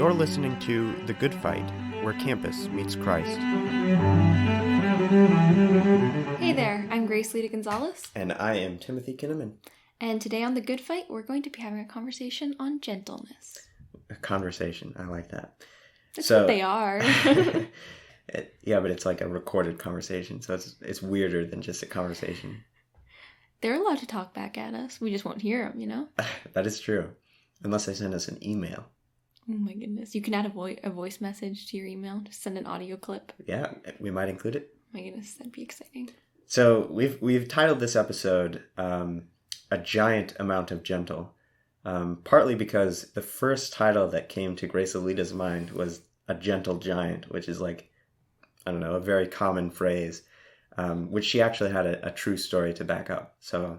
You're listening to The Good Fight, where campus meets Christ. Hey there, I'm Grace-Elleda Gonzalez. And I am Timothy Kinnaman. And today on The Good Fight, we're going to be having a conversation on gentleness. A conversation, I like that. That's what they are. Yeah, but it's like a recorded conversation, so it's weirder than just a conversation. They're allowed to talk back at us. We just won't hear them, you know? That is true. Unless they send us an email. Oh my goodness. You can add a voice message to your email. Just send an audio clip. Yeah, we might include it. Oh my goodness, that'd be exciting. So we've titled this episode A Giant Amount of Gentle. Partly because the first title that came to Grace-Elleda's mind was A Gentle Giant, which is like, I don't know, a very common phrase, which she actually had a true story to back up. So,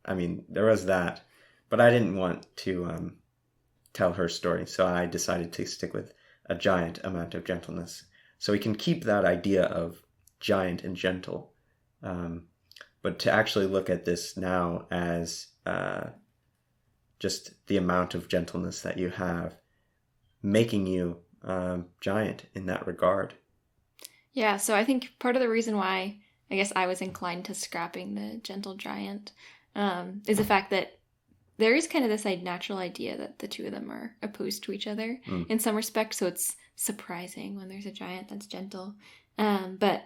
I mean, there was that. But I didn't want to tell her story, so I decided to stick with a giant amount of gentleness. So we can keep that idea of giant and gentle, but to actually look at this now as just the amount of gentleness that you have, making you giant in that regard. Yeah, so I think part of the reason why I guess I was inclined to scrapping the gentle giant is the fact that there is kind of this natural idea that the two of them are opposed to each other in some respect, so it's surprising when there's a giant that's gentle. But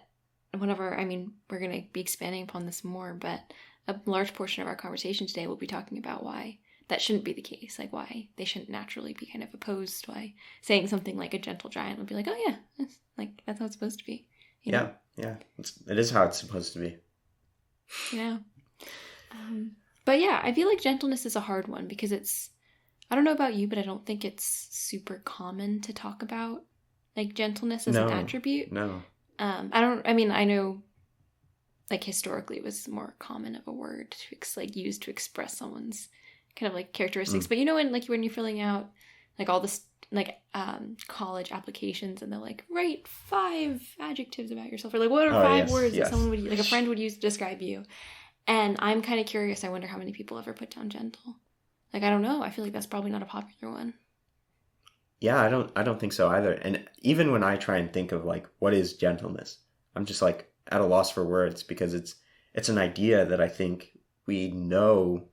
we're going to be expanding upon this more, but a large portion of our conversation today will be talking about why that shouldn't be the case, like why they shouldn't naturally be kind of opposed, why saying something like a gentle giant would be like, oh yeah, that's how it's supposed to be. You know? Yeah, it is how it's supposed to be. Yeah. But yeah, I feel like gentleness is a hard one because I don't know about you, but I don't think it's super common to talk about like gentleness as an attribute. No. I know like historically it was more common of a word to used to express someone's kind of like characteristics. But you know, when you're filling out like all this college applications and they're like, write 5 adjectives about yourself, or like what are 5 words that someone would, like a friend would use to describe you. And I'm kind of curious, I wonder how many people ever put down gentle. Like, I don't know. I feel like that's probably not a popular one. Yeah, I don't think so either. And even when I try and think of like, what is gentleness? I'm just like at a loss for words because it's an idea that I think we know,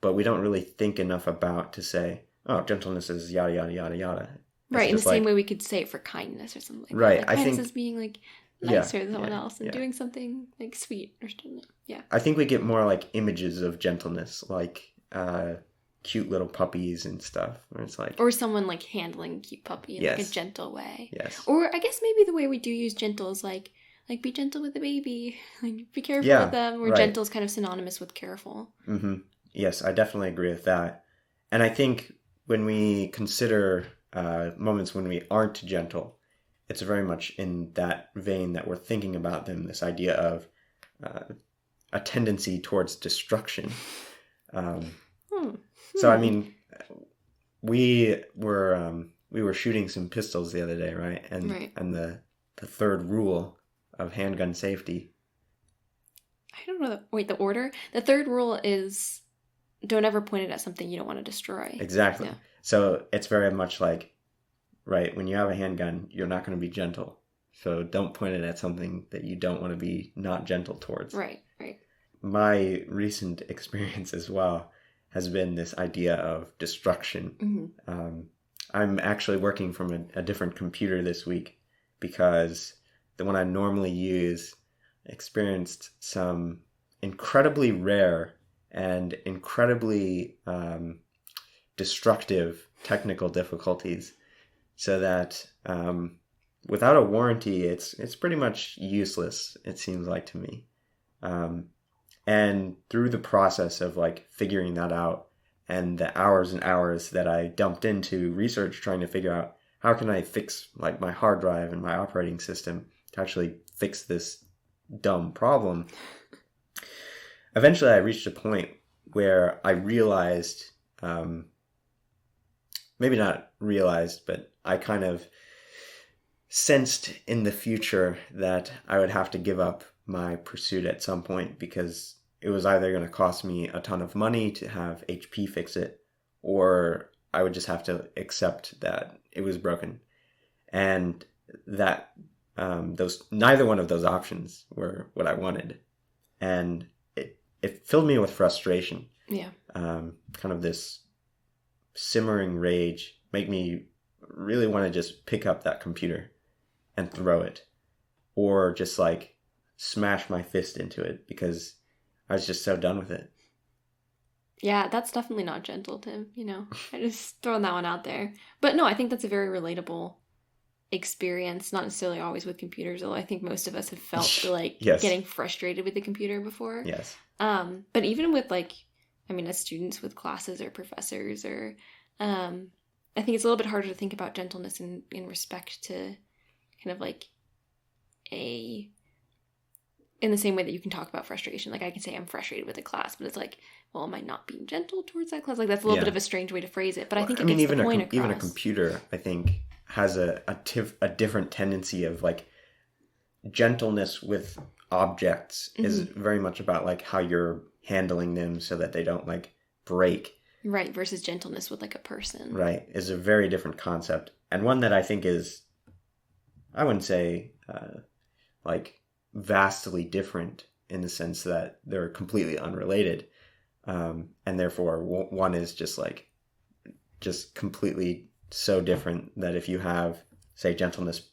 but we don't really think enough about to say, oh, gentleness is yada, yada, yada, yada. Right, in the same way we could say it for kindness or something like right, that. Like, kindness is being like nicer than someone else and doing something like sweet or something. Yeah. I think we get more like images of gentleness, like cute little puppies and stuff. Where it's like, or someone like handling a cute puppy in like a gentle way. Yes. Or I guess maybe the way we do use gentle is like be gentle with the baby, like be careful with them. Or gentle is kind of synonymous with careful. Mm-hmm. Yes, I definitely agree with that. And I think when we consider moments when we aren't gentle, it's very much in that vein that we're thinking about them, this idea of a tendency towards destruction. So, I mean, we were shooting some pistols the other day, right? And the third rule of handgun safety. I don't know. The order? The third rule is don't ever point it at something you don't want to destroy. Exactly. Yeah. So it's very much like, right, when you have a handgun, you're not going to be gentle. So don't point it at something that you don't want to be not gentle towards. Right. My recent experience as well has been this idea of destruction. Mm-hmm. I'm actually working from a different computer this week because the one I normally use experienced some incredibly rare and incredibly destructive technical difficulties, so that without a warranty, it's pretty much useless, it seems like to me. And through the process of like figuring that out and the hours and hours that I dumped into research trying to figure out how can I fix like my hard drive and my operating system to actually fix this dumb problem, eventually I reached a point where I realized, maybe not realized, but I kind of sensed in the future that I would have to give up my pursuit at some point because it was either going to cost me a ton of money to have HP fix it, or I would just have to accept that it was broken, and that neither one of those options were what I wanted, and it filled me with frustration. Yeah. Kind of this simmering rage make me really want to just pick up that computer and throw it, or just like smash my fist into it, because I was just so done with it. Yeah, that's definitely not gentle, Tim. I just throwing that one out there. But no, I think that's a very relatable experience, not necessarily always with computers, although I think most of us have felt like Yes. getting frustrated with the computer before. Yes. But even with as students with classes or professors, or I think it's a little bit harder to think about gentleness in respect to kind of like in the same way that you can talk about frustration. Like I can say I'm frustrated with a class, but it's like, well, am I not being gentle towards that class? Like that's a little bit of a strange way to phrase it, but I think it gets the point across. Even a computer, I think, has a different tendency of like gentleness with objects is very much about like how you're handling them so that they don't like break. Right, versus gentleness with like a person. Right, is a very different concept, and one that I think is, I wouldn't say like vastly different in the sense that they're completely unrelated, and therefore one is just completely so different that if you have, say, gentleness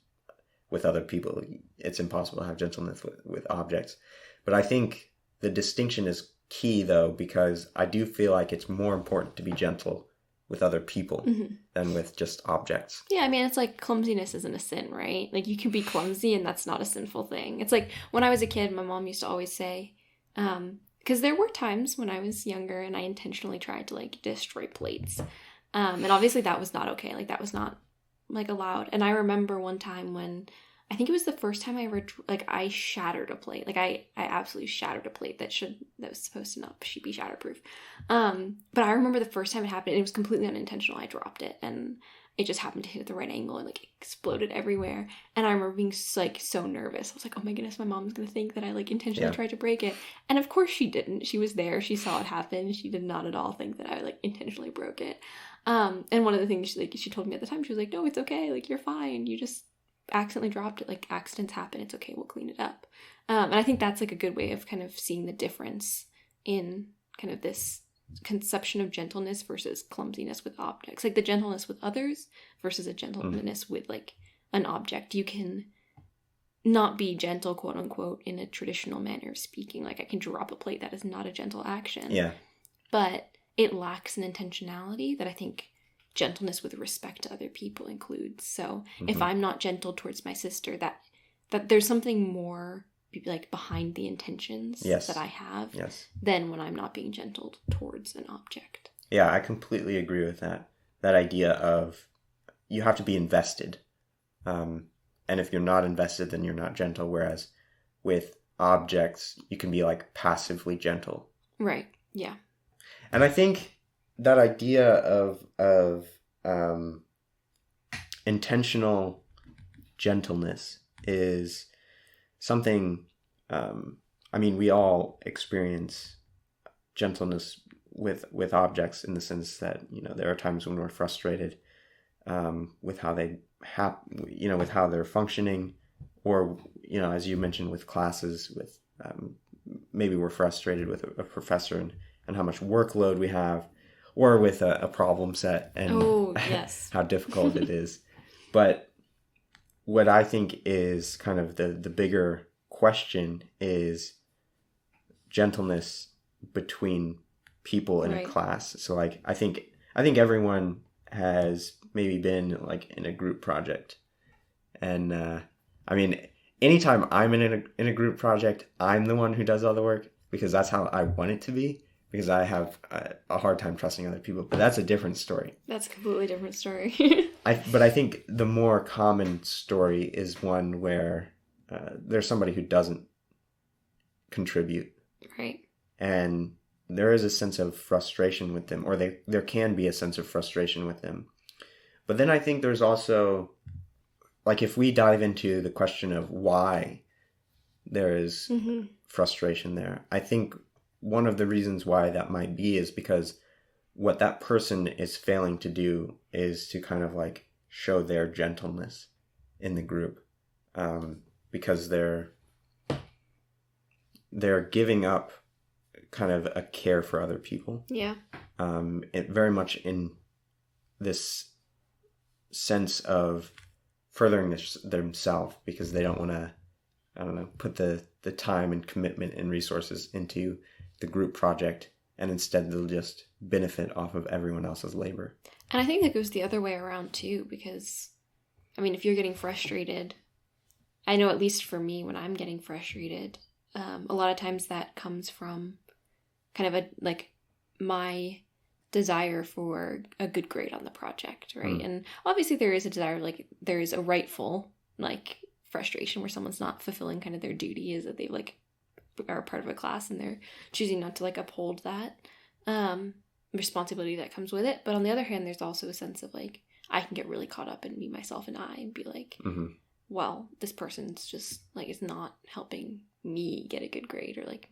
with other people, it's impossible to have gentleness with objects. But I think the distinction is key, though, because I do feel like it's more important to be gentle with other people than with just objects. Yeah, I mean, it's like clumsiness isn't a sin, right? Like you can be clumsy and that's not a sinful thing. It's like when I was a kid, my mom used to always say, because there were times when I was younger and I intentionally tried to like destroy plates. And obviously that was not okay. Like that was not like allowed. And I remember one time when I think it was the first time I ever I shattered a plate. Like I absolutely shattered a plate that was supposed to not be shatterproof. But I remember the first time it happened, it was completely unintentional. I dropped it and it just happened to hit at the right angle and like exploded everywhere. And I remember being like so nervous. I was like, oh my goodness, my mom's gonna think that I like intentionally tried to break it. And of course she didn't. She was there. She saw it happen. She did not at all think that I like intentionally broke it. And one of the things she told me at the time, she was like, no, it's okay. Like you're fine. You just accidentally dropped it. Like accidents happen. It's okay. We'll clean it up. And I think that's like a good way of kind of seeing the difference in kind of this conception of gentleness versus clumsiness with objects. Like the gentleness with others versus a gentleness with like an object. You can not be gentle, quote unquote, in a traditional manner of speaking. Like I can drop a plate. That is not a gentle action. Yeah. But it lacks an intentionality that I think gentleness with respect to other people includes. So if I'm not gentle towards my sister, that there's something more like behind the intentions that I have than when I'm not being gentle towards an object. Yeah, I completely agree with that. That idea of you have to be invested. And if you're not invested, then you're not gentle. Whereas with objects, you can be like passively gentle. Right. Yeah. And I think that idea of intentional gentleness is something, we all experience gentleness with objects in the sense that, there are times when we're frustrated with how they with how they're functioning, or, as you mentioned with classes, with maybe we're frustrated with a professor and how much workload we have, or with a problem set and how difficult it is. But what I think is kind of the bigger question is gentleness between people in a class. So like I think everyone has maybe been like in a group project, and anytime I'm in a group project, I'm the one who does all the work because that's how I want it to be, because I have a hard time trusting other people. But that's a different story. That's a completely different story. But I think the more common story is one where there's somebody who doesn't contribute. Right. And there is a sense of frustration with them, or there can be a sense of frustration with them. But then I think there's also, like, if we dive into the question of why there is frustration there, I think one of the reasons why that might be is because what that person is failing to do is to kind of like show their gentleness in the group, because they're giving up kind of a care for other people. Yeah. It very much in this sense of furthering themselves, because they don't want to, I don't know, put the time and commitment and resources into the group project, and instead they'll just benefit off of everyone else's labor. And I think that goes the other way around too, because, I mean, if you're getting frustrated, I know at least for me, when I'm getting frustrated, a lot of times that comes from kind of my desire for a good grade on the project, right? And obviously there is a desire, like there is a rightful like frustration where someone's not fulfilling kind of their duty, is that they like are part of a class and they're choosing not to like uphold that responsibility that comes with it. But on the other hand, there's also a sense of like, I can get really caught up in me, myself, and I, and be like, well, this person's just like, is not helping me get a good grade, or like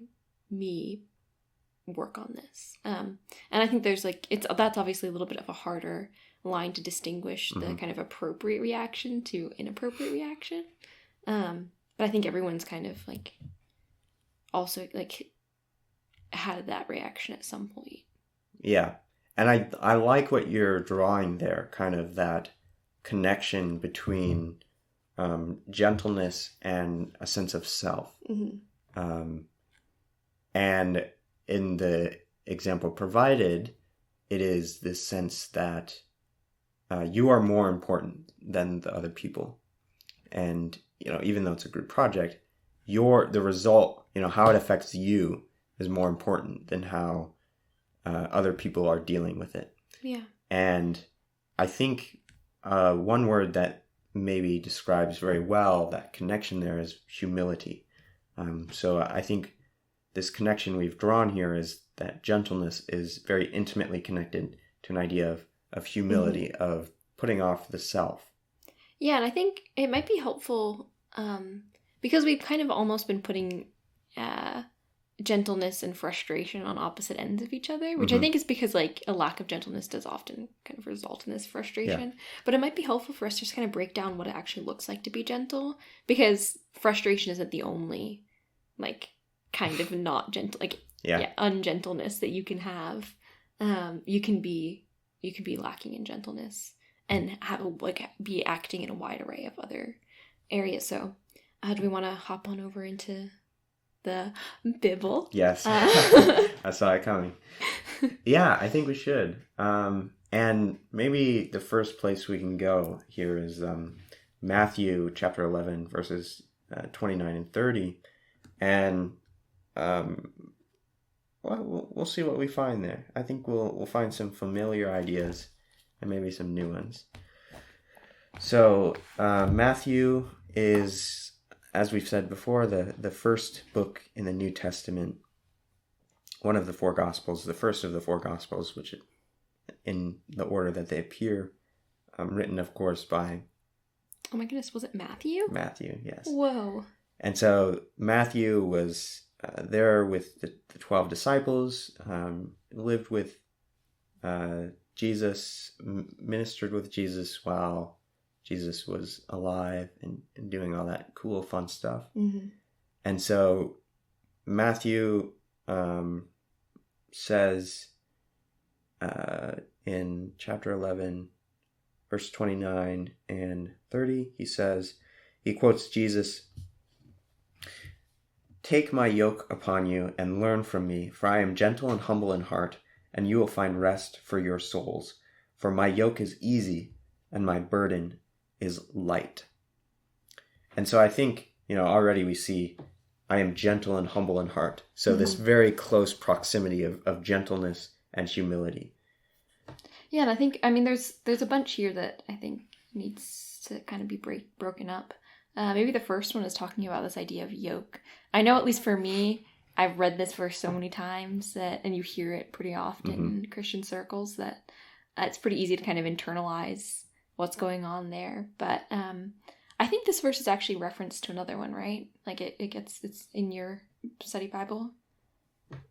me work on this. And I think there's like, that's obviously a little bit of a harder line to distinguish the kind of appropriate reaction to inappropriate reaction. But I think everyone's kind of like also like had that reaction at some point. Yeah. And I like what you're drawing there, kind of that connection between gentleness and a sense of self. And in the example provided, it is this sense that you are more important than the other people. And, even though it's a group project, the result, how it affects you is more important than how other people are dealing with it. Yeah. And I think one word that maybe describes very well that connection there is humility. So I think this connection we've drawn here is that gentleness is very intimately connected to an idea of humility, of putting off the self. Yeah, and I think it might be helpful because we've kind of almost been putting gentleness and frustration on opposite ends of each other, which I think is because like a lack of gentleness does often kind of result in this frustration. Yeah. But it might be helpful for us to just kind of break down what it actually looks like to be gentle, because frustration isn't the only like kind of not gentle, like ungentleness that you can have. You can be lacking in gentleness and have be acting in a wide array of other areas. So do we want to hop on over into the Bible? Yes. I saw it coming. Yeah, I think we should. And maybe the first place we can go here is Matthew chapter 11, verses 29 and 30. And we'll see what we find there. I think we'll find some familiar ideas and maybe some new ones. So Matthew is, as we've said before, the first book in the New Testament, one of the four Gospels, the first of the four Gospels, which in the order that they appear, written, of course, by... Oh my goodness, was it Matthew? Matthew, yes. Whoa. And so Matthew was there with the 12 disciples, lived with Jesus, ministered with Jesus while Jesus was alive and doing all that cool, fun stuff. Mm-hmm. And so Matthew says in chapter 11, verse 29 and 30, he quotes Jesus, "Take my yoke upon you and learn from me, for I am gentle and humble in heart, and you will find rest for your souls. For my yoke is easy and my burden is light." And so I think, already we see I am gentle and humble in heart. So this very close proximity of gentleness and humility. Yeah, and I think, there's a bunch here that I think needs to kind of be broken up. Maybe the first one is talking about this idea of yoke. I know, at least for me, I've read this verse so many times and you hear it pretty often in Christian circles, that it's pretty easy to kind of internalize what's going on there. But I think this verse is actually referenced to another one, right? Like it's in your study Bible.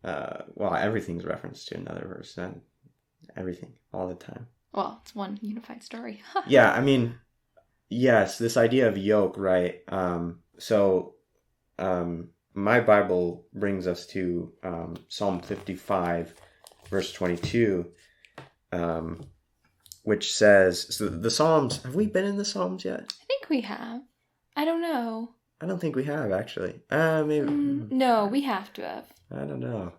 Well, everything's referenced to another verse. everything all the time. Well, it's one unified story. Yeah, I mean, yes, this idea of yoke, right? My Bible brings us to Psalm 55, verse 22, which says, so the Psalms, have we been in the Psalms yet? I think we have. I don't know. I don't think we have, actually. Maybe. No, we have to have. I don't know.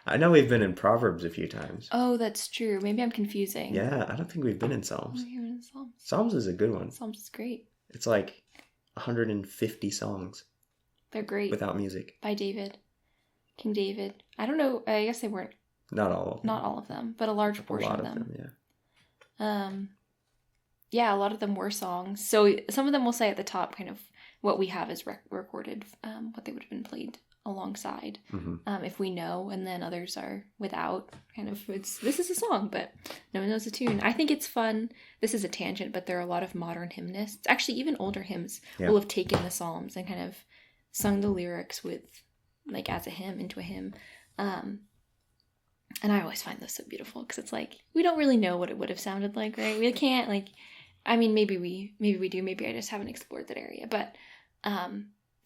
I know we've been in Proverbs a few times. Oh, that's true. Maybe I'm confusing. Yeah, I don't think we've been in Psalms. We haven't in Psalms. Psalms is a good one. Psalms is great. It's like 150 songs. They're great. Without music. By David. King David. I don't know. I guess they weren't. Not all of them. Not all of them, but a large portion of them. Yeah. Yeah, a lot of them were songs. So some of them will say at the top kind of what we have is recorded, what they would have been played alongside, if we know, and then others are without. Kind of, this is a song, but no one knows the tune. I think it's fun. This is a tangent, but there are a lot of modern hymnists. Actually, even older hymns will have taken the Psalms and kind of sung the lyrics with, like, as a hymn, into a hymn. And I always find this so beautiful because it's like, we don't really know what it would have sounded like, right? We can't, like, I mean, maybe we do, maybe I just haven't explored that area, but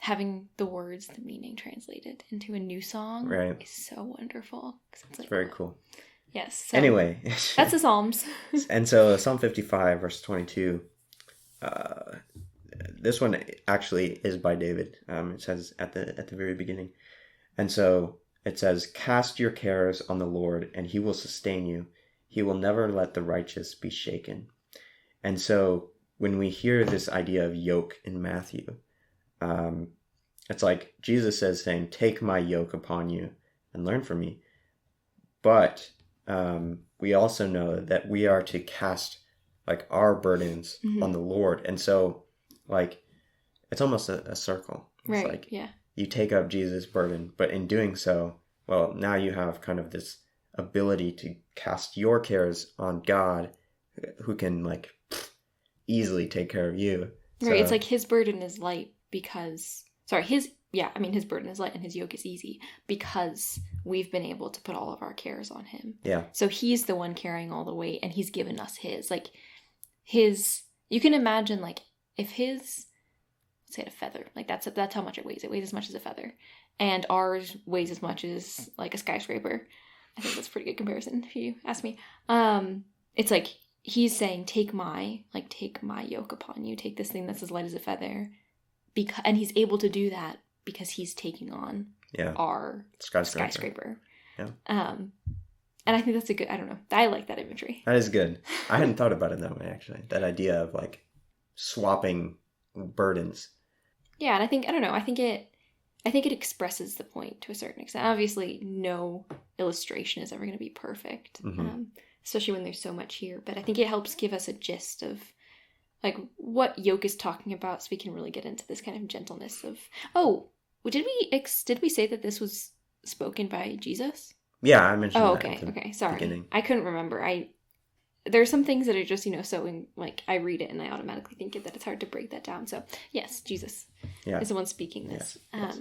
having the words, the meaning translated into a new song is so wonderful. It's like, very cool. Yes. So anyway. That's the Psalms. And so Psalm 55, verse 22, this one actually is by David. It says at the very beginning. And so it says, "Cast your cares on the Lord, and he will sustain you. He will never let the righteous be shaken." And so when we hear this idea of yoke in Matthew, it's like Jesus says, saying, "Take my yoke upon you and learn from me." But we also know that we are to cast, like, our burdens on the Lord. And so, like, it's almost a circle. It's right, like, yeah. You take up Jesus' burden, but in doing so, well, now you have kind of this ability to cast your cares on God, who can, like, easily take care of you. Right, So, it's like his burden is light because, his burden is light and his yoke is easy because we've been able to put all of our cares on him. Yeah. So he's the one carrying all the weight, and he's given us his. Like, you can imagine, like, if his, let's say, a feather, like, that's how much it weighs. It weighs as much as a feather. And ours weighs as much as, like, a skyscraper. I think that's a pretty good comparison, if you ask me. It's like, he's saying, take my yoke upon you. Take this thing that's as light as a feather. And he's able to do that because he's taking on our skyscraper. Yeah. And I think that's a good, I don't know. I like that imagery. That is good. I hadn't thought about it that way, actually. That idea of, like, swapping burdens. Yeah, and I think it expresses the point to a certain extent. Obviously, no illustration is ever going to be perfect, especially when there's so much here. But I think it helps give us a gist of, like, what yoke is talking about, so we can really get into this kind of gentleness of. Oh, did we say that this was spoken by Jesus? Yeah, I mentioned. Oh, that okay, at the sorry, beginning. I couldn't remember. There's some things that are just, so in, like, I read it and I automatically think that it's hard to break that down. So yes, Jesus is the one speaking this. Yes.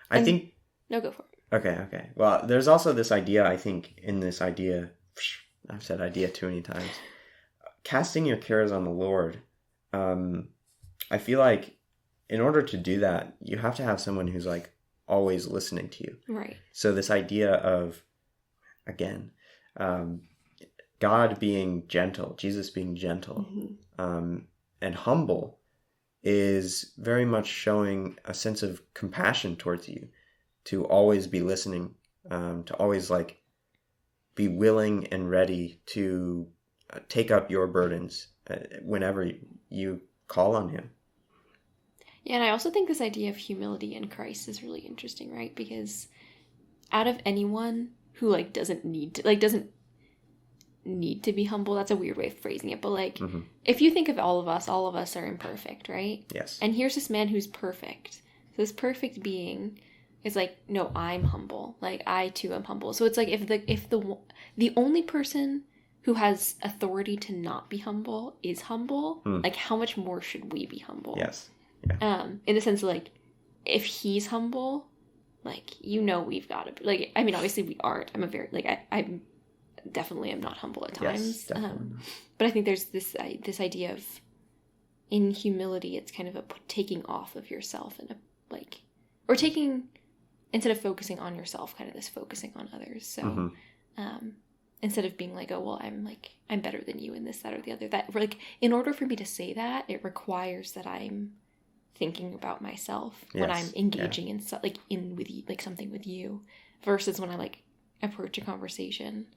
I think. No, go for it. Okay. Well, there's also this idea, I think, in this idea, I've said idea too many times, casting your cares on the Lord. I feel like in order to do that, you have to have someone who's, like, always listening to you. Right. So this idea of, again, God being gentle, Jesus being gentle, and humble is very much showing a sense of compassion towards you, to always be listening, to always, like, be willing and ready to take up your burdens whenever you call on him. Yeah, and I also think this idea of humility in Christ is really interesting, right? Because out of anyone who, like, doesn't need to be humble, that's a weird way of phrasing it, but, like, if you think of all of us are imperfect, right? Yes. And here's this man who's perfect. So this perfect being is like, no, I'm humble. Like, I too am humble. So it's like, if the only person who has authority to not be humble is humble, like, how much more should we be humble? Yes. Yeah. In the sense of, like, if he's humble, like, we've got to be, like, I mean, obviously we aren't. I'm a very, like, I'm definitely am not humble at Yes, times. definitely. But I think there's this idea of, in humility, it's kind of a taking off of yourself and or taking, instead of focusing on yourself, kind of this focusing on others. So instead of being like, oh, well, I'm better than you in this, that, or the other, that, like, in order for me to say that, it requires that I'm thinking about myself when I'm engaging in with you, like something with you, versus when I like approach a conversation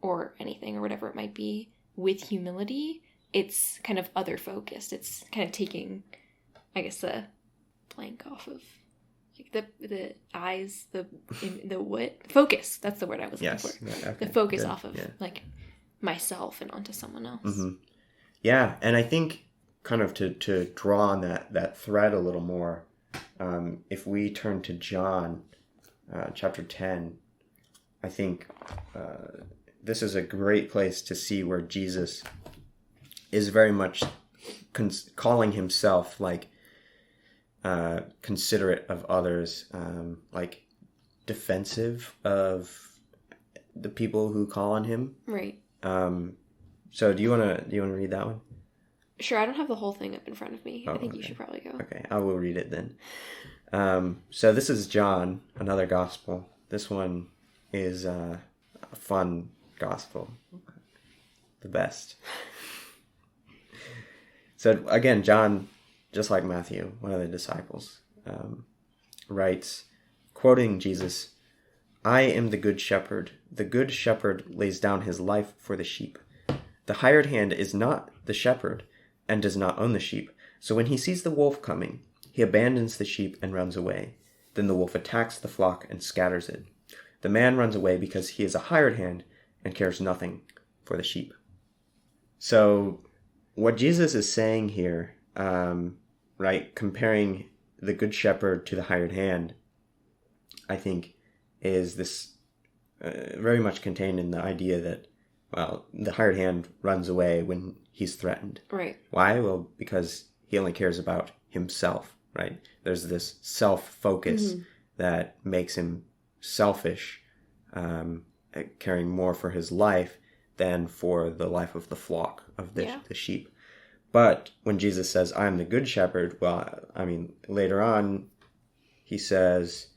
or anything or whatever it might be with humility. It's kind of other focused. It's kind of taking, I guess, the blank off of like the eyes, the focus. That's the word I was looking for. Yeah, okay. The focus off of like myself and onto someone else. Mm-hmm. Yeah, and I think kind of to draw on that thread a little more, if we turn to John chapter 10, I think this is a great place to see where Jesus is very much calling himself like considerate of others, like defensive of the people who call on him. Right. So do you want to read that one? Sure. I don't have the whole thing up in front of me. I think you should probably go. Okay, I will read it then. So this is John, another gospel. This one is a fun gospel, the best. So again, John, just like Matthew, one of the disciples, writes, quoting Jesus, "I am the good shepherd. The good shepherd lays down his life for the sheep. The hired hand is not the shepherd and does not own the sheep. So when he sees the wolf coming, he abandons the sheep and runs away. Then the wolf attacks the flock and scatters it. The man runs away because he is a hired hand and cares nothing for the sheep." So what Jesus is saying here, right, comparing the good shepherd to the hired hand, I think is this very much contained in the idea that, well, the hired hand runs away when he's threatened. Right. Why? Well, because he only cares about himself, right? There's this self-focus that makes him selfish, caring more for his life than for the life of the flock, of the sheep. But when Jesus says, "I am the good shepherd," well, I mean, later on, he says,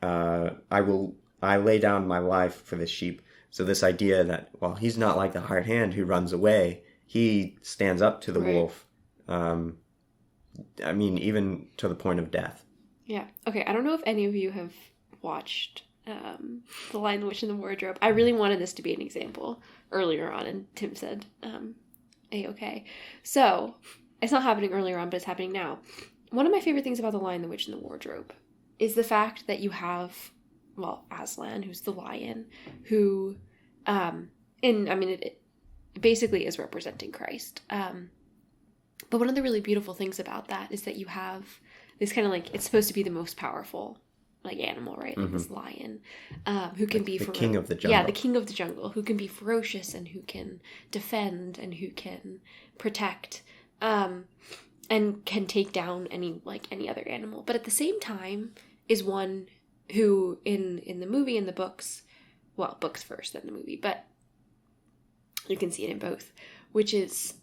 I lay down my life for the sheep. So this idea that, well, he's not like the hired hand who runs away. He stands up to the wolf. I mean, even to the point of death. Yeah. Okay, I don't know if any of you have watched The Lion, the Witch, and the Wardrobe. I really wanted this to be an example earlier on, and Tim said, A-okay. So, it's not happening earlier on, but it's happening now. One of my favorite things about The Lion, the Witch, and the Wardrobe is the fact that you have, well, Aslan, who's the lion, who, it basically is representing Christ. But one of the really beautiful things about that is that you have this kind of like, it's supposed to be the most powerful like animal, right? Like this lion, who can be the king of the jungle. Yeah, the king of the jungle, who can be ferocious and who can defend and who can protect, and can take down any other animal. But at the same time, is one who in the movie and the books, well, books first, then the movie, but you can see it in both, which is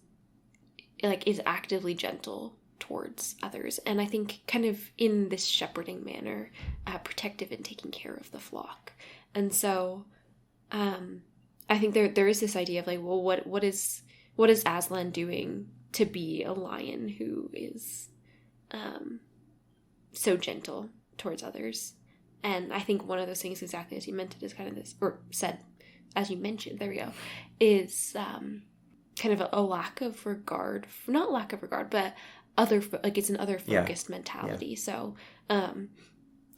actively gentle towards others, and I think kind of in this shepherding manner, protective and taking care of the flock. And so I think there is this idea of like, well, what is Aslan doing to be a lion who is so gentle towards others? And I think one of those things, exactly as you meant it, is kind of this, or said as you mentioned, there we go, is kind of a lack of regard, not lack of regard, but it's an other focused mentality. Yeah. So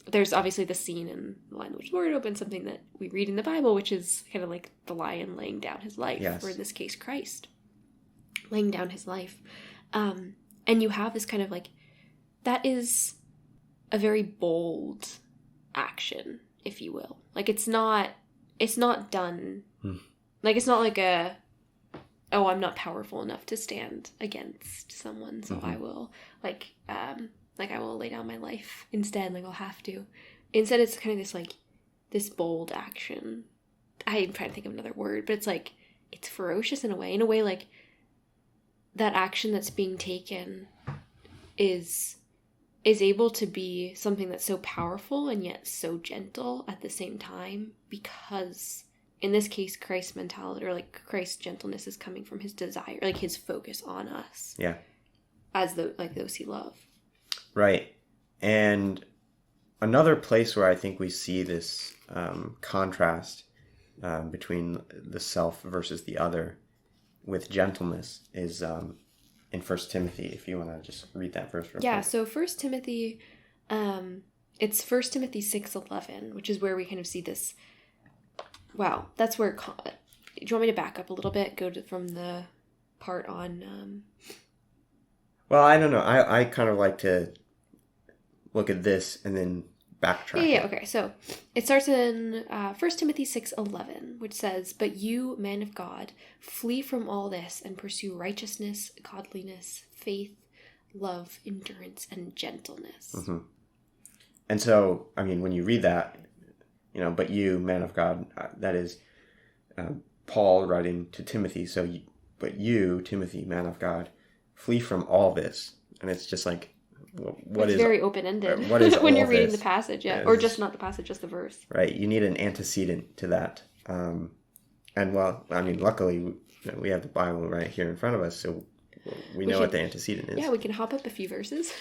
there's obviously the scene in The Lion, the Witch, and the Wardrobe, and something that we read in the Bible, which is kind of like the lion laying down his life, or in this case, Christ laying down his life. And you have this kind of like, that is a very bold action, if you will. Like, it's not done, like, it's not like I'm not powerful enough to stand against someone, so I will, I will lay down my life instead, like, I'll have to. Instead, it's kind of this, like, this bold action I'm trying to think of another word, but it's like, it's ferocious in a way like that action that's being taken is able to be something that's so powerful and yet so gentle at the same time, because in this case, Christ's mentality, or like Christ's gentleness, is coming from his desire, like his focus on us. Yeah. As those he loved. Right. And another place where I think we see this contrast between the self versus the other with gentleness is in 1 Timothy, if you want to just read that verse real quick. So 1 Timothy, it's 1 Timothy 6:11, which is where we kind of see this. Wow, that's where. Do you want me to back up a little bit? From the part on. Well, I don't know. I kind of like to look at this and then backtrack. Yeah. Okay. So it starts in 1 Timothy 6:11, which says, "But you, men of God, flee from all this and pursue righteousness, godliness, faith, love, endurance, and gentleness." Mm-hmm. And so, I mean, when you read that, but you, man of God, that is Paul writing to Timothy. So, but you, Timothy, man of God, flee from all this. And it's just like, it's very open-ended what is when you're reading the passage, or just not the passage, just the verse. Right. You need an antecedent to that. And well, I mean, luckily we have the Bible right here in front of us, so we know what the antecedent is. Yeah, we can hop up a few verses.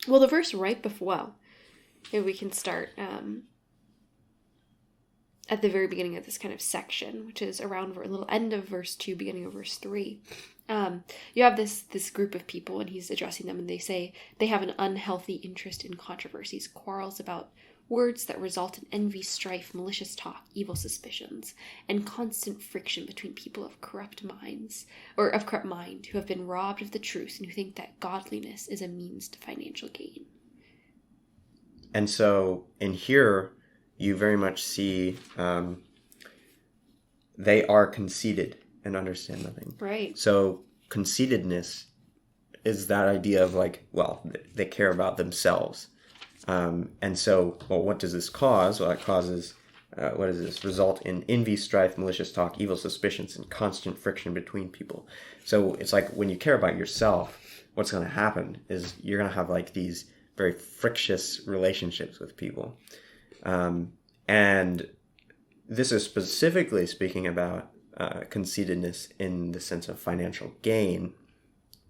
Well, the verse right before, maybe we can start at the very beginning of this kind of section, which is around a little end of verse 2, beginning of verse 3. You have this group of people, and he's addressing them, and they say they have an unhealthy interest in controversies, quarrels about words that result in envy, strife, malicious talk, evil suspicions, and constant friction between people of corrupt mind, who have been robbed of the truth and who think that godliness is a means to financial gain. And so in here, you very much see they are conceited and understand nothing. Right. So conceitedness is that idea of like, well, they care about themselves. And so, well, what does this cause? Well, it causes, what does this result in? Envy, strife, malicious talk, evil suspicions, and constant friction between people. So it's like when you care about yourself, what's going to happen is you're going to have like these very frictious relationships with people. And this is specifically speaking about conceitedness in the sense of financial gain.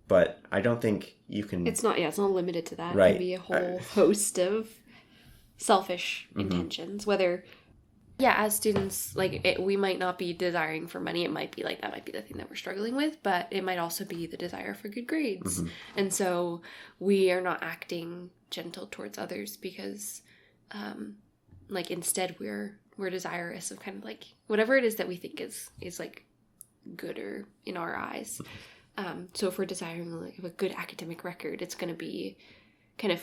But I don't think you can... It's not limited to that. Right. It can be a whole host of selfish intentions. Whether, as students, we might not be desiring for money. It might be that might be the thing that we're struggling with, but it might also be the desire for good grades. Mm-hmm. And so we are not acting gentle towards others because, instead we're desirous of kind of whatever it is that we think is gooder in our eyes. So if we're desiring a good academic record, it's going to be kind of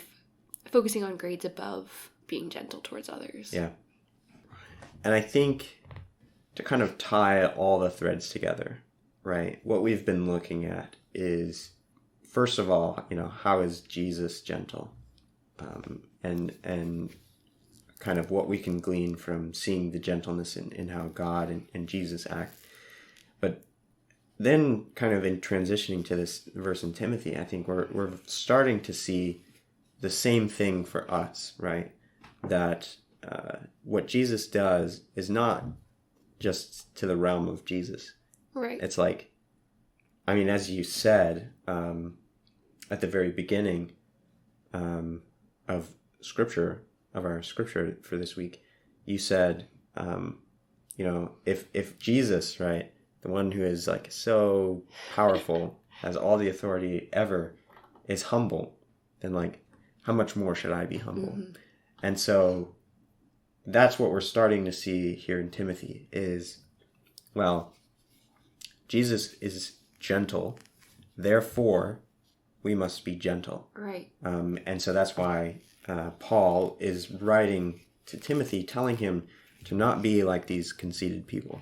focusing on grades above being gentle towards others. Yeah. And I think to kind of tie all the threads together, right, what we've been looking at is, first of all, how is Jesus gentle? And kind of what we can glean from seeing the gentleness in how God and Jesus act. But then kind of in transitioning to this verse in Timothy, I think we're starting to see the same thing for us, right? That what Jesus does is not just to the realm of Jesus. Right. It's as you said at the very beginning of our scripture for this week, you said, if Jesus, right, the one who is so powerful, has all the authority ever, is humble, then how much more should I be humble? Mm-hmm. And so that's what we're starting to see here in Timothy is, well, Jesus is gentle, therefore we must be gentle. Right. And so that's why Paul is writing to Timothy, telling him to not be like these conceited people,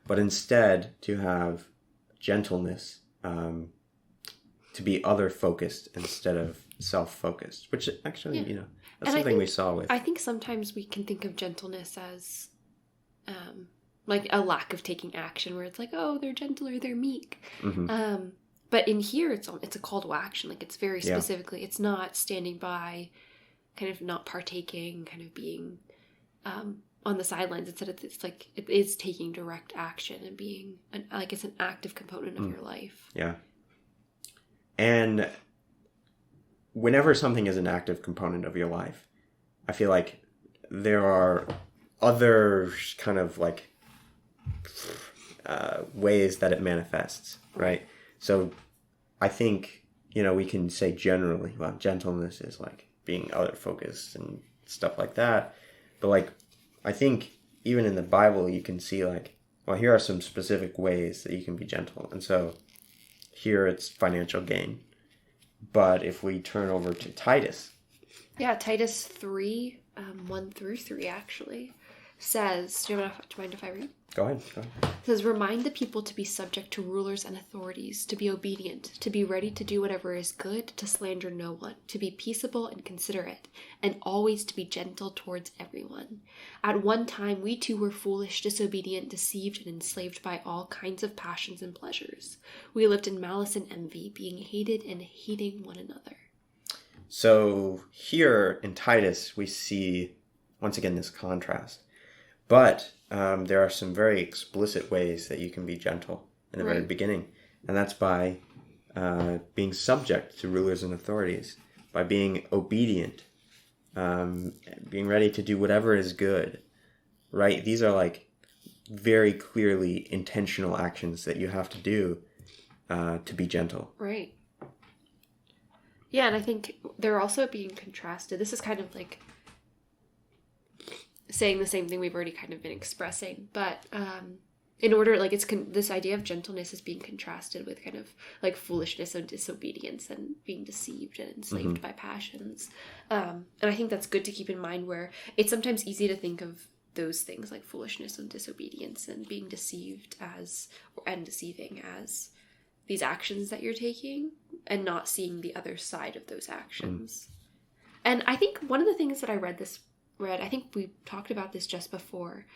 but instead to have gentleness, to be other-focused instead of self-focused, which actually, that's something we saw with... I think sometimes we can think of gentleness as like a lack of taking action where it's like, oh, they're gentle or they're meek. Mm-hmm. But in here, it's a call to action. Like, it's very specifically, it's not standing by, kind of not partaking, kind of being on the sidelines. Instead, it's like, it is taking direct action and being, it's an active component of your life. Yeah. And whenever something is an active component of your life, I feel like there are other kind of like ways that it manifests, right? So I think, we can say generally, well, gentleness is like being other focused and stuff like that. But like, I think even in the Bible, you can see like, well, here are some specific ways that you can be gentle. And so here it's financial gain. But if we turn over to Titus. Yeah, Titus 3, 1 through 3 actually says, do you mind if I read? Go ahead. It says, remind the people to be subject to rulers and authorities, to be obedient, to be ready to do whatever is good, to slander no one, to be peaceable and considerate, and always to be gentle towards everyone. At one time, we too were foolish, disobedient, deceived, and enslaved by all kinds of passions and pleasures. We lived in malice and envy, being hated and hating one another. So here in Titus, we see, once again, this contrast. But there are some very explicit ways that you can be gentle in the very beginning. And that's by being subject to rulers and authorities, by being obedient, being ready to do whatever is good, right? These are like very clearly intentional actions that you have to do to be gentle. Right. Yeah, and I think they're also being contrasted. This is kind of like saying the same thing we've already kind of been expressing, but in order, like, this idea of gentleness is being contrasted with kind of like foolishness and disobedience and being deceived and enslaved by passions. And I think that's good to keep in mind, where it's sometimes easy to think of those things like foolishness and disobedience and being deceived and deceiving as these actions that you're taking, and not seeing the other side of those actions. And I think one of the things that I read, I think we talked about this just before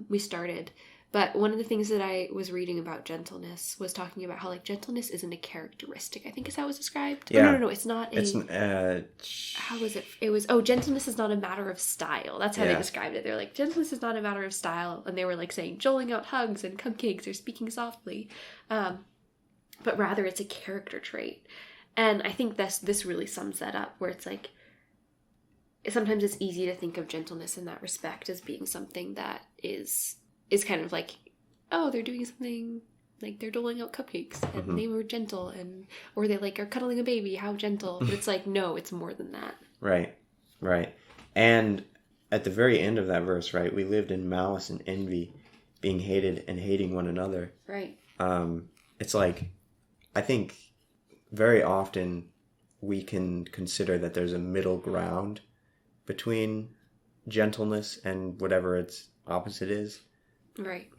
we started, but one of the things that I was reading about gentleness was talking about how, like, gentleness isn't a characteristic, I think is how it was described. Yeah. Oh, no, it's not how was it? It was, gentleness is not a matter of style. That's how they described it. They're like, gentleness is not a matter of style, and they were like saying joling out hugs and cupcakes or speaking softly, but rather it's a character trait. And I think this really sums that up, where it's like, sometimes it's easy to think of gentleness in that respect as being something that is kind of like, oh, they're doing something, like they're doling out cupcakes and they were gentle, or they like are cuddling a baby, how gentle. But it's like, no, it's more than that. Right. And at the very end of that verse, right, we lived in malice and envy, being hated and hating one another. Right. It's like, I think very often we can consider that there's a middle ground between gentleness and whatever its opposite is. Right.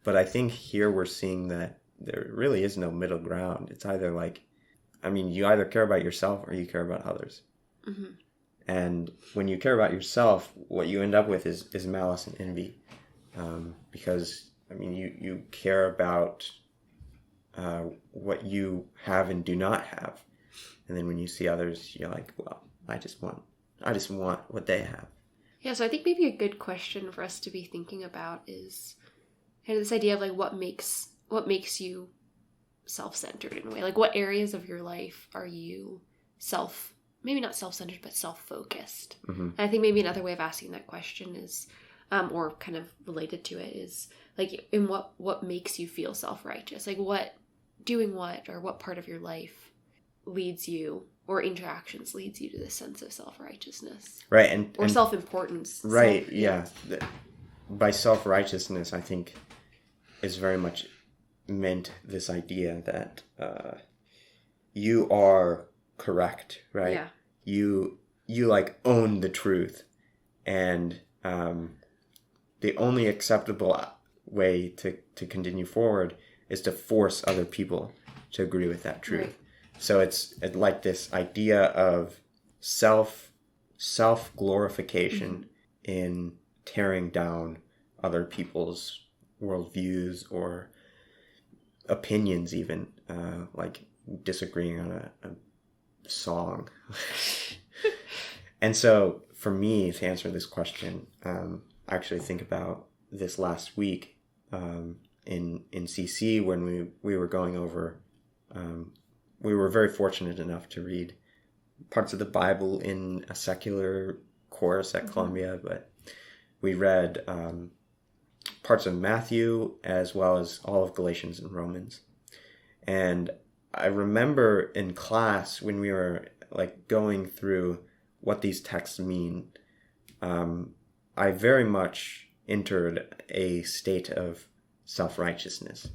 But I think here we're seeing that there really is no middle ground. It's either like, you either care about yourself or you care about others. Mm-hmm. And when you care about yourself, what you end up with is malice and envy. Because, you care about what you have and do not have. And then when you see others, you're like, well, I just want what they have. Yeah, so I think maybe a good question for us to be thinking about is kind of this idea of like what makes you self-centered in a way. Like, what areas of your life are you maybe not self-centered, but self-focused? And I think maybe another way of asking that question is, or kind of related to it, is like, in what makes you feel self-righteous? Like, what part of your life leads you, or interactions leads you to this sense of self-righteousness. Right. And self-importance. Right, yeah. By self-righteousness, I think, is very much meant this idea that you are correct, right? Yeah. You like own the truth, and the only acceptable way to continue forward is to force other people to agree with that truth. Right. So it's like this idea of self-glorification in tearing down other people's worldviews or opinions, even like disagreeing on a song. And so for me, to answer this question, I actually think about this last week in CC when we were going over, we were very fortunate enough to read parts of the Bible in a secular course at Columbia, but we read parts of Matthew as well as all of Galatians and Romans. And I remember in class when we were like going through what these texts mean, I very much entered a state of self-righteousness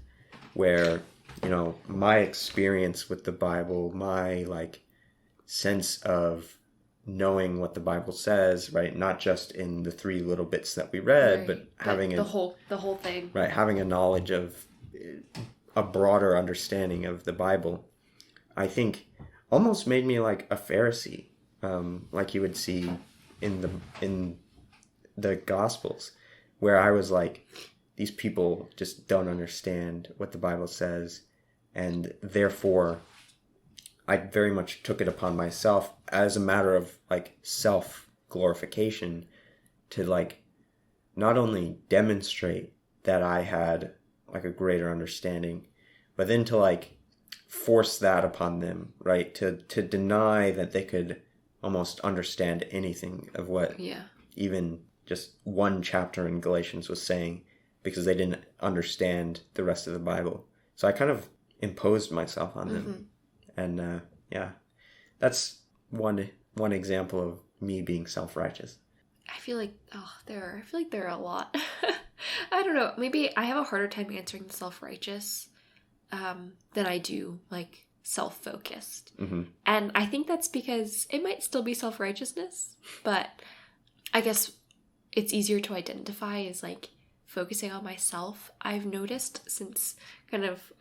where, you know, my experience with the Bible, my like sense of knowing what the Bible says, right? Not just in the 3 little bits that we read, Right. but having the whole thing. right, having a knowledge of a broader understanding of the Bible, I think almost made me like a Pharisee, like you would see in the Gospels, where I was like, these people just don't understand what the Bible says, and therefore I very much took it upon myself as a matter of like self-glorification to like not only demonstrate that I had like a greater understanding, but then to like force that upon them, right? To deny that they could almost understand anything of what even just one chapter in Galatians was saying, because they didn't understand the rest of the Bible. So I kind of imposed myself on them. And that's one example of me being self-righteous. I feel like there are a lot. I don't know. Maybe I have a harder time answering self-righteous than I do like self-focused. And I think that's because it might still be self-righteousness, but I guess it's easier to identify as like focusing on myself. I've noticed since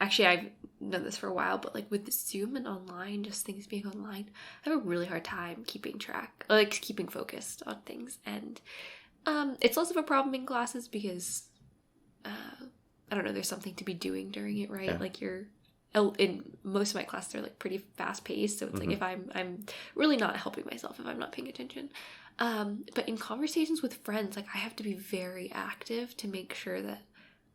actually I've done this for a while, but like with Zoom and online, just things being online, I have a really hard time keeping focused on things. And it's less of a problem in classes because I don't know, there's something to be doing during it, right? Yeah. Like in most of my classes, they're like pretty fast paced, so it's like if I'm really not helping myself if I'm not paying attention. But in conversations with friends, like I have to be very active to make sure that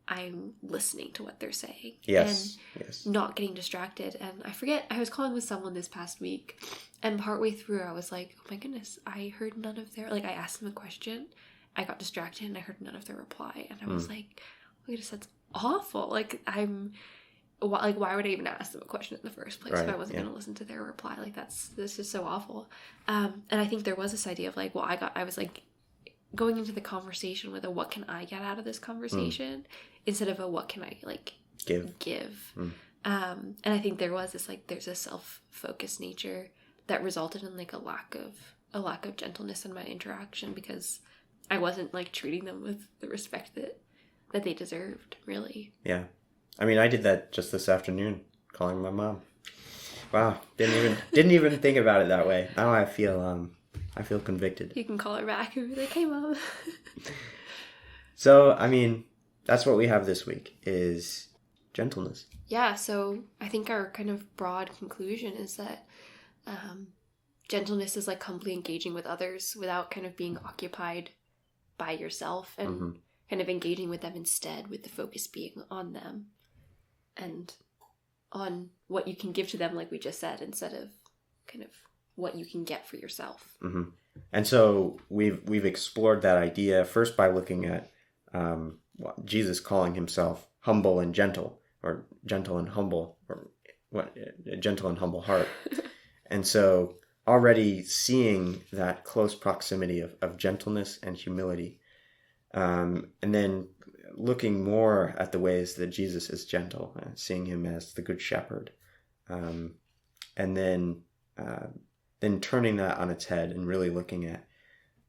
I'm listening to what they're saying. Yes. Not getting distracted. And I forget, I was calling with someone this past week, and partway through I was like, oh my goodness, I heard none of their, like I asked them a question, I got distracted and I heard none of their reply. And I was like, oh my goodness, that's awful. Like why would I even ask them a question in the first place if I wasn't going to listen to their reply? Like this is so awful. And I think there was this idea of like, I was like going into the conversation with a what can I get out of this conversation instead of a what can I like give. And I think there was this like there's a self-focused nature that resulted in like a lack of gentleness in my interaction because I wasn't like treating them with the respect that they deserved, really. Yeah. I mean, I did that just this afternoon, calling my mom. Wow, didn't even think about it that way. Now I feel convicted. You can call her back and be like, "Hey, Mom." So, I mean, that's what we have this week is gentleness. Yeah. So I think our kind of broad conclusion is that gentleness is like humbly engaging with others without kind of being occupied by yourself and kind of engaging with them instead, with the focus being on them. And on what you can give to them, like we just said, instead of kind of what you can get for yourself. And so we've explored that idea first by looking at Jesus calling himself humble and gentle, or gentle and humble, or what gentle and humble heart. And so already seeing that close proximity of gentleness and humility, and then looking more at the ways that Jesus is gentle, seeing him as the good shepherd, and then turning that on its head and really looking at,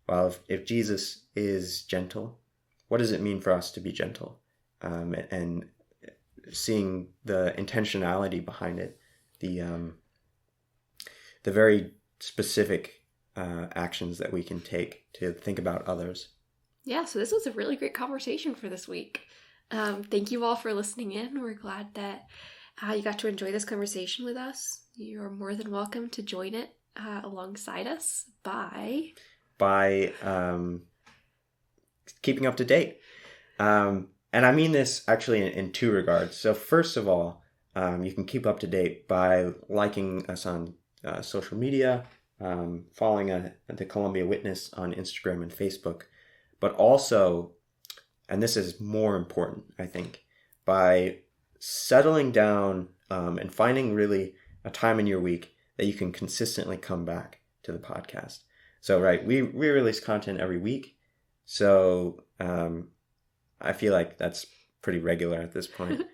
well, if Jesus is gentle, what does it mean for us to be gentle? And seeing the intentionality behind it, the very specific actions that we can take to think about others. Yeah, so this was a really great conversation for this week. Thank you all for listening in. We're glad that you got to enjoy this conversation with us. You're more than welcome to join it alongside us by keeping up to date. And I mean this actually in two regards. So first of all, you can keep up to date by liking us on social media, following the Columbia Witness on Instagram and Facebook, but also, and this is more important, I think, by settling down and finding really a time in your week that you can consistently come back to the podcast. So, right, we release content every week. So I feel like that's pretty regular at this point.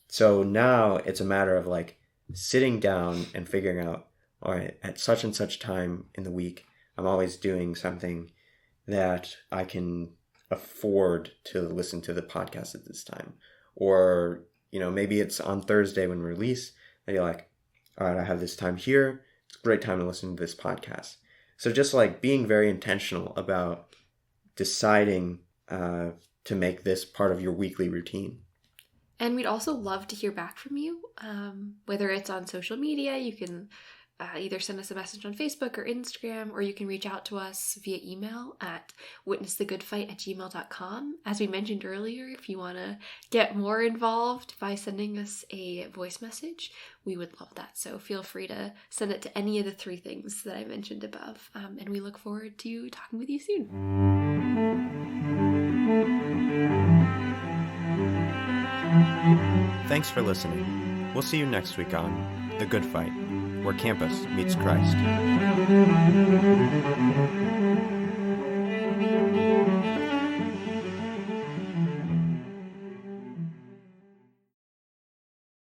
So now it's a matter of like sitting down and figuring out, all right, at such and such time in the week, I'm always doing something that I can afford to listen to the podcast at this time. Or, maybe it's on Thursday when we release, and you're like, all right, I have this time here. It's a great time to listen to this podcast. So just like being very intentional about deciding to make this part of your weekly routine. And we'd also love to hear back from you, whether it's on social media. You can either send us a message on Facebook or Instagram, or you can reach out to us via email at witnessthegoodfight@gmail.com. As we mentioned earlier, if you want to get more involved by sending us a voice message, we would love that. So feel free to send it to any of the three things that I mentioned above. And we look forward to talking with you soon. Thanks for listening. We'll see you next week on The Good Fight, where campus meets Christ.